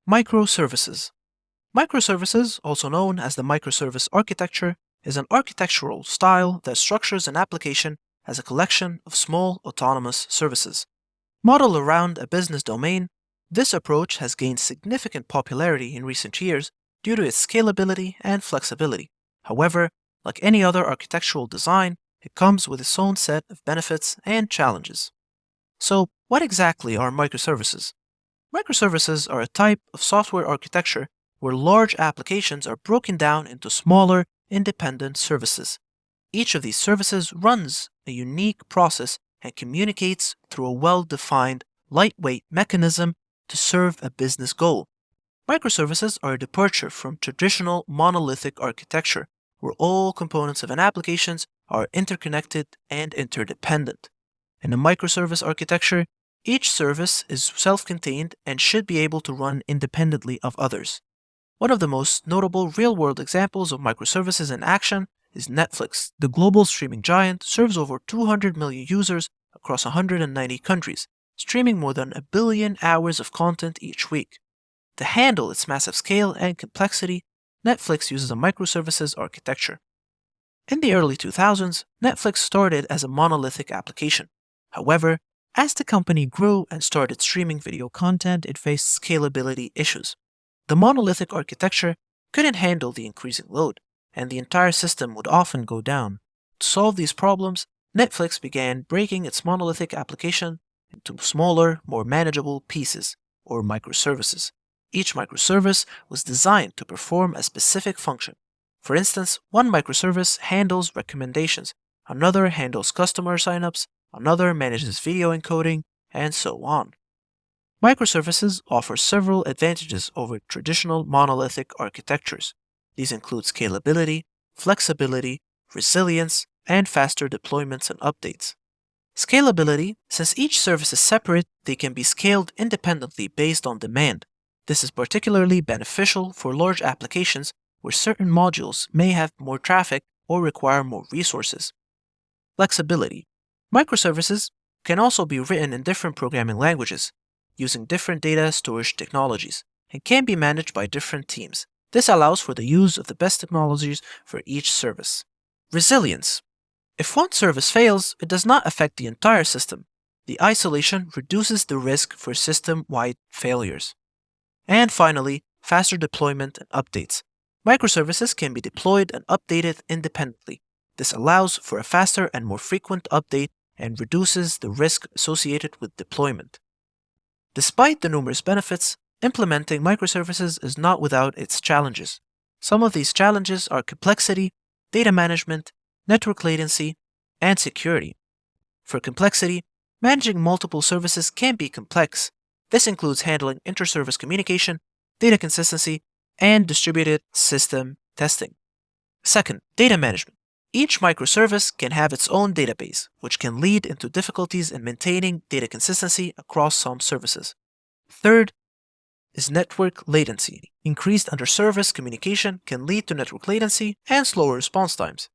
Microservices. Microservices, also known as the microservice architecture, is an architectural style that structures an application as a collection of small autonomous services. Modeled around a business domain, this approach has gained significant popularity in recent years due to its scalability and flexibility. However, like any other architectural design, it comes with its own set of benefits and challenges. So, what exactly are microservices? Microservices are a type of software architecture where large applications are broken down into smaller, independent services. Each of these services runs a unique process and communicates through a well-defined, lightweight mechanism to serve a business goal. Microservices are a departure from traditional monolithic architecture, where all components of an application are interconnected and interdependent. In a microservice architecture, each service is self-contained and should be able to run independently of others. One of the most notable real-world examples of microservices in action is Netflix. The global streaming giant serves over 200 million users across 190 countries, streaming more than 1 billion hours of content each week. To handle its massive scale and complexity, Netflix uses a microservices architecture. In the early 2000s, Netflix started as a monolithic application. However, as the company grew and started streaming video content, it faced scalability issues. The monolithic architecture couldn't handle the increasing load, and the entire system would often go down. To solve these problems, Netflix began breaking its monolithic application into smaller, more manageable pieces, or microservices. Each microservice was designed to perform a specific function. For instance, one microservice handles recommendations, another handles customer signups, another manages video encoding, and so on. Microservices offer several advantages over traditional monolithic architectures. These include scalability, flexibility, resilience, and faster deployments and updates. Scalability: since each service is separate, they can be scaled independently based on demand. This is particularly beneficial for large applications where certain modules may have more traffic or require more resources. Flexibility: microservices can also be written in different programming languages, using different data storage technologies, and can be managed by different teams. This allows for the use of the best technologies for each service. Resilience: if one service fails, it does not affect the entire system. The isolation reduces the risk for system-wide failures. And finally, faster deployment and updates. Microservices can be deployed and updated independently. This allows for a faster and more frequent update and reduces the risk associated with deployment. Despite the numerous benefits, implementing microservices is not without its challenges. Some of these challenges are complexity, data management, network latency, and security. For complexity, managing multiple services can be complex. This includes handling inter-service communication, data consistency, and distributed system testing. Second, data management. Each microservice can have its own database, which can lead into difficulties in maintaining data consistency across some services. Third is network latency. Increased inter-service communication can lead to network latency and slower response times.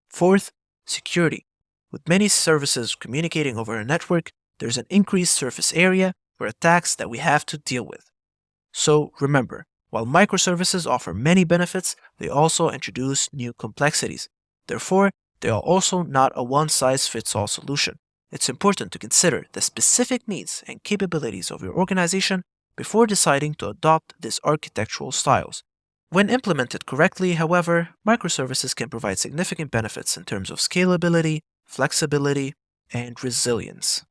Fourth, security. With many services communicating over a network, there's an increased surface area for attacks that we have to deal with. So remember, while microservices offer many benefits, they also introduce new complexities. Therefore, they are also not a one-size-fits-all solution. It's important to consider the specific needs and capabilities of your organization before deciding to adopt these architectural styles. When implemented correctly, however, microservices can provide significant benefits in terms of scalability, flexibility, and resilience.